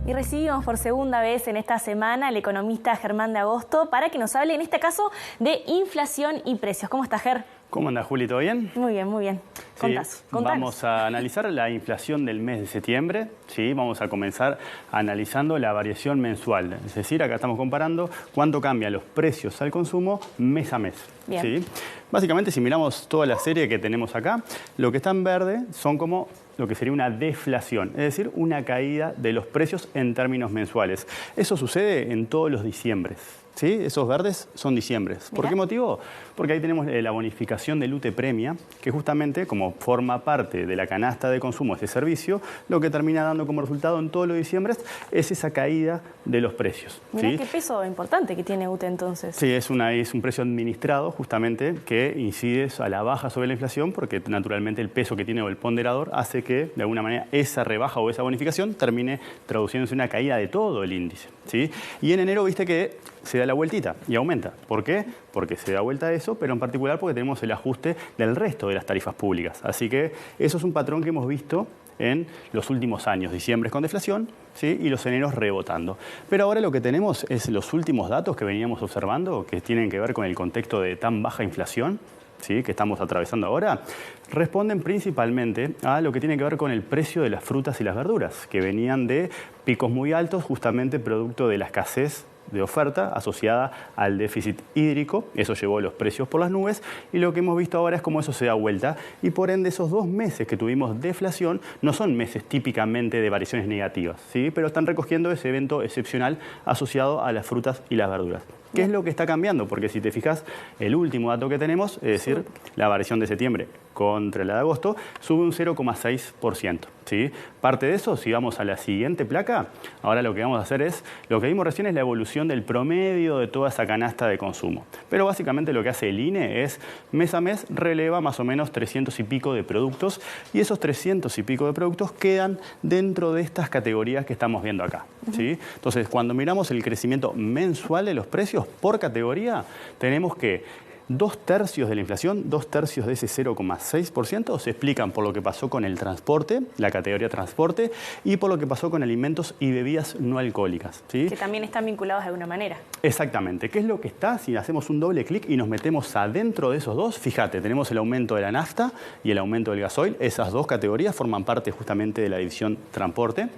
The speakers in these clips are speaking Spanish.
Y recibimos por segunda vez en esta semana al economista Germán de Agosto para que nos hable, en este caso, de inflación y precios. ¿Cómo está, Ger? ¿Cómo anda, Juli? ¿Todo bien? Muy bien, muy bien. Contanos. Vamos a analizar la inflación del mes de septiembre. ¿Sí? Vamos a comenzar analizando la variación mensual. Es decir, acá estamos comparando cuánto cambian los precios al consumo mes a mes. Bien. ¿Sí? Básicamente, si miramos toda la serie que tenemos acá, lo que está en verde son como lo que sería una deflación, es decir, una caída de los precios en términos mensuales. Eso sucede en todos los diciembres. ¿Sí? Esos verdes son diciembres. ¿Por qué motivo? Porque ahí tenemos la bonificación del UTE Premia, que justamente, como forma parte de la canasta de consumo de este servicio, lo que termina dando como resultado en todos los diciembres es esa caída de los precios. Mirá, ¿sí? qué peso importante que tiene UTE entonces. Sí, es un precio administrado justamente que incide a la baja sobre la inflación, porque naturalmente el peso que tiene o el ponderador hace que de alguna manera esa rebaja o esa bonificación termine traduciéndose en una caída de todo el índice. ¿Sí? Y en enero viste que se da la vueltita y aumenta. ¿Por qué? Porque se da vuelta a eso, pero en particular porque tenemos el ajuste del resto de las tarifas públicas. Así que eso es un patrón que hemos visto en los últimos años. Diciembre con deflación, ¿sí? Y los eneros rebotando. Pero ahora lo que tenemos es los últimos datos que veníamos observando, que tienen que ver con el contexto de tan baja inflación, ¿sí? Que estamos atravesando ahora, responden principalmente a lo que tiene que ver con el precio de las frutas y las verduras, que venían de picos muy altos, justamente producto de la escasez de oferta asociada al déficit hídrico. Eso llevó los precios por las nubes y lo que hemos visto ahora es cómo eso se da vuelta y por ende esos 2 meses que tuvimos deflación no son meses típicamente de variaciones negativas, ¿sí? Pero están recogiendo ese evento excepcional asociado a las frutas y las verduras. ¿Qué es lo que está cambiando? Porque si te fijas, el último dato que tenemos, es decir, la variación de septiembre contra la de agosto, sube un 0,6%. ¿Sí? Parte de eso, si vamos a la siguiente placa, ahora lo que vamos a hacer es, lo que vimos recién es la evolución del promedio de toda esa canasta de consumo. Pero básicamente lo que hace el INE es, mes a mes, releva más o menos 300 y pico de productos y esos 300 y pico de productos quedan dentro de estas categorías que estamos viendo acá. ¿Sí? Entonces, cuando miramos el crecimiento mensual de los precios por categoría, tenemos que 2/3 de la inflación, 2/3 de ese 0,6% se explican por lo que pasó con el transporte, la categoría transporte, y por lo que pasó con alimentos y bebidas no alcohólicas. ¿Sí? Que también están vinculados de alguna manera. Exactamente. ¿Qué es lo que está? Si hacemos un doble clic y nos metemos adentro de esos dos, fíjate, tenemos el aumento de la nafta y el aumento del gasoil. Esas dos categorías forman parte justamente de la división transporte.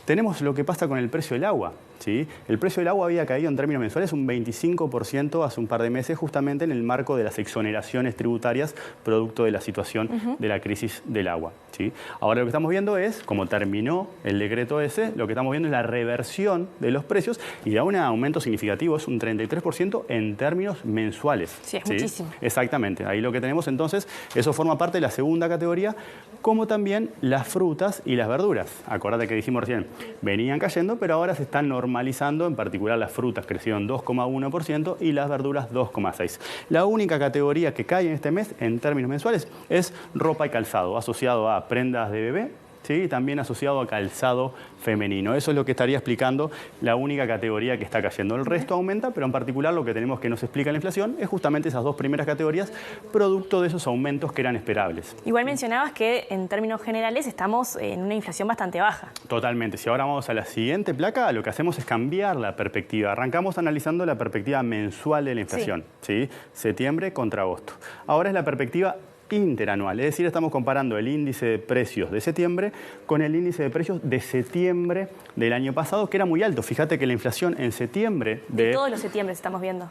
Tenemos lo que pasa con el precio del agua. ¿Sí? El precio del agua había caído en términos mensuales un 25% hace un par de meses, justamente en el marco de las exoneraciones tributarias producto de la situación de la crisis del agua. ¿Sí? Ahora lo que estamos viendo es, como terminó el decreto ese, lo que estamos viendo es la reversión de los precios y da un aumento significativo, es un 33% en términos mensuales. Sí, es muchísimo. Exactamente. Ahí lo que tenemos entonces, eso forma parte de la segunda categoría, como también las frutas y las verduras. Acordate que dijimos recién, venían cayendo, pero ahora se están normalizando, en particular las frutas crecieron 2,1% y las verduras 2,6%. La única categoría que cae en este mes en términos mensuales es ropa y calzado, asociado a prendas de bebé, ¿sí? Y también asociado a calzado femenino. Eso es lo que estaría explicando la única categoría que está cayendo. El resto aumenta, pero en particular lo que tenemos que nos explica la inflación es justamente esas 2 primeras categorías, producto de esos aumentos que eran esperables. Igual mencionabas que en términos generales estamos en una inflación bastante baja. Totalmente. Si ahora vamos a la siguiente placa, lo que hacemos es cambiar la perspectiva. Arrancamos analizando la perspectiva mensual de la inflación, ¿sí? Septiembre contra agosto. Ahora es la perspectiva interanual, es decir, estamos comparando el índice de precios de septiembre con el índice de precios de septiembre del año pasado, que era muy alto. Fíjate que la inflación en septiembre de todos los septiembre estamos viendo.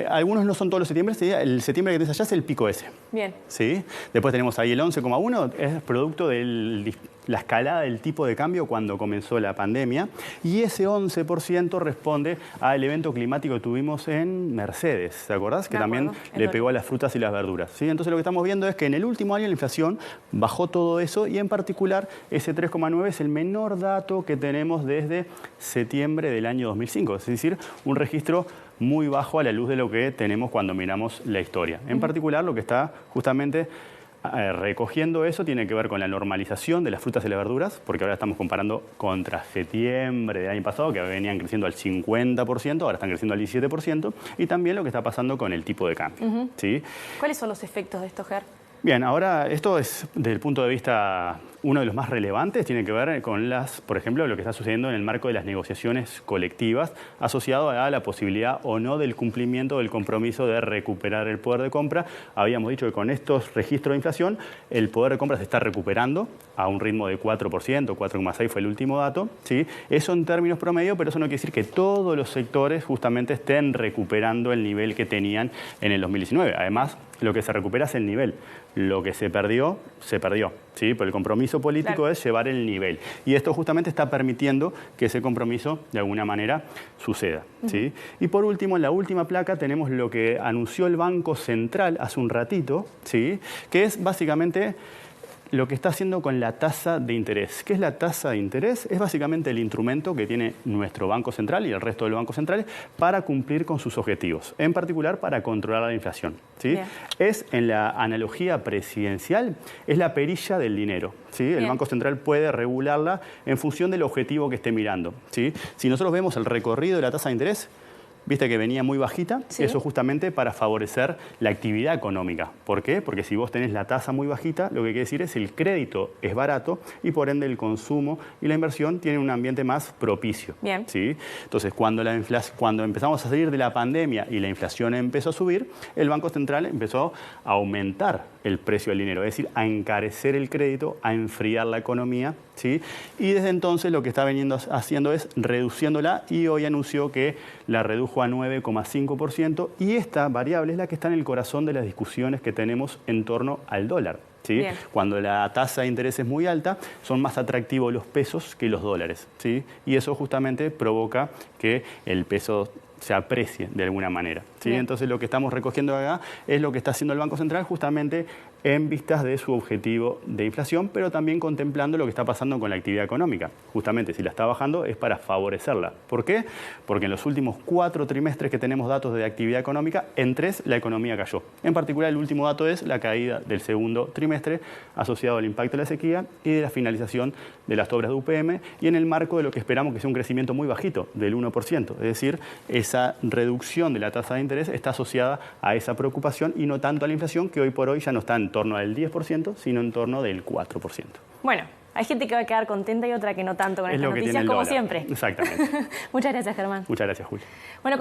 Algunos no son todos los septiembre, el septiembre que tenés allá es el pico ese. Bien. ¿Sí? Después tenemos ahí el 11,1, es producto de la escalada del tipo de cambio cuando comenzó la pandemia. Y ese 11% responde al evento climático que tuvimos en Mercedes, ¿te acordás? Que también le pegó a las frutas y las verduras. ¿Sí? Entonces lo que estamos viendo es que en el último año la inflación bajó todo eso y en particular ese 3,9 es el menor dato que tenemos desde septiembre del año 2005. Es decir, un registro muy bajo a la luz de lo que tenemos cuando miramos la historia. En particular, lo que está justamente recogiendo eso tiene que ver con la normalización de las frutas y las verduras, porque ahora estamos comparando contra septiembre del año pasado, que venían creciendo al 50%, ahora están creciendo al 17%, y también lo que está pasando con el tipo de cambio. ¿Sí? ¿Cuáles son los efectos de esto, Ger? Bien, ahora esto es desde el punto de vista, uno de los más relevantes, tiene que ver con por ejemplo, lo que está sucediendo en el marco de las negociaciones colectivas asociado a la posibilidad o no del cumplimiento del compromiso de recuperar el poder de compra. Habíamos dicho que con estos registros de inflación el poder de compra se está recuperando a un ritmo de 4%, 4,6% fue el último dato, ¿sí? Eso en términos promedio, pero eso no quiere decir que todos los sectores justamente estén recuperando el nivel que tenían en el 2019. Además, lo que se recupera es el nivel. Lo que se perdió, ¿sí? Pero el compromiso político es llevar el nivel. Y esto justamente está permitiendo que ese compromiso, de alguna manera, suceda, ¿sí? Y por último, en la última placa tenemos lo que anunció el Banco Central hace un ratito, ¿sí? Que es básicamente lo que está haciendo con la tasa de interés. ¿Qué es la tasa de interés? Es básicamente el instrumento que tiene nuestro Banco Central y el resto de los bancos centrales para cumplir con sus objetivos, en particular para controlar la inflación, ¿sí? Es, en la analogía presidencial, es la perilla del dinero, ¿sí? El Banco Central puede regularla en función del objetivo que esté mirando, ¿sí? Si nosotros vemos el recorrido de la tasa de interés, viste que venía muy bajita, eso justamente para favorecer la actividad económica. ¿Por qué? Porque si vos tenés la tasa muy bajita, lo que quiere decir es el crédito es barato y por ende el consumo y la inversión tienen un ambiente más propicio. Bien. ¿Sí? Entonces, cuando empezamos a salir de la pandemia y la inflación empezó a subir, el Banco Central empezó a aumentar el precio del dinero, es decir, a encarecer el crédito, a enfriar la economía, ¿sí? Y desde entonces lo que está veniendo haciendo es reduciéndola y hoy anunció que la redujo a 9,5% y esta variable es la que está en el corazón de las discusiones que tenemos en torno al dólar, ¿sí? Cuando la tasa de interés es muy alta, son más atractivos los pesos que los dólares, ¿sí? Y eso justamente provoca que el peso se aprecie de alguna manera, ¿sí? Entonces lo que estamos recogiendo acá es lo que está haciendo el Banco Central justamente en vistas de su objetivo de inflación, pero también contemplando lo que está pasando con la actividad económica. Justamente si la está bajando es para favorecerla. ¿Por qué? Porque en los últimos 4 trimestres que tenemos datos de actividad económica, en 3 la economía cayó. En particular el último dato es la caída del segundo trimestre asociado al impacto de la sequía y de la finalización de las obras de UPM y en el marco de lo que esperamos que sea un crecimiento muy bajito, del 1%. Es decir, esa reducción de la tasa de interés está asociada a esa preocupación y no tanto a la inflación, que hoy por hoy ya no está en torno al 10%, sino en torno del 4%. Bueno, hay gente que va a quedar contenta y otra que no tanto con estas noticias, como siempre. Exactamente. Muchas gracias, Germán. Muchas gracias, Julio. Bueno,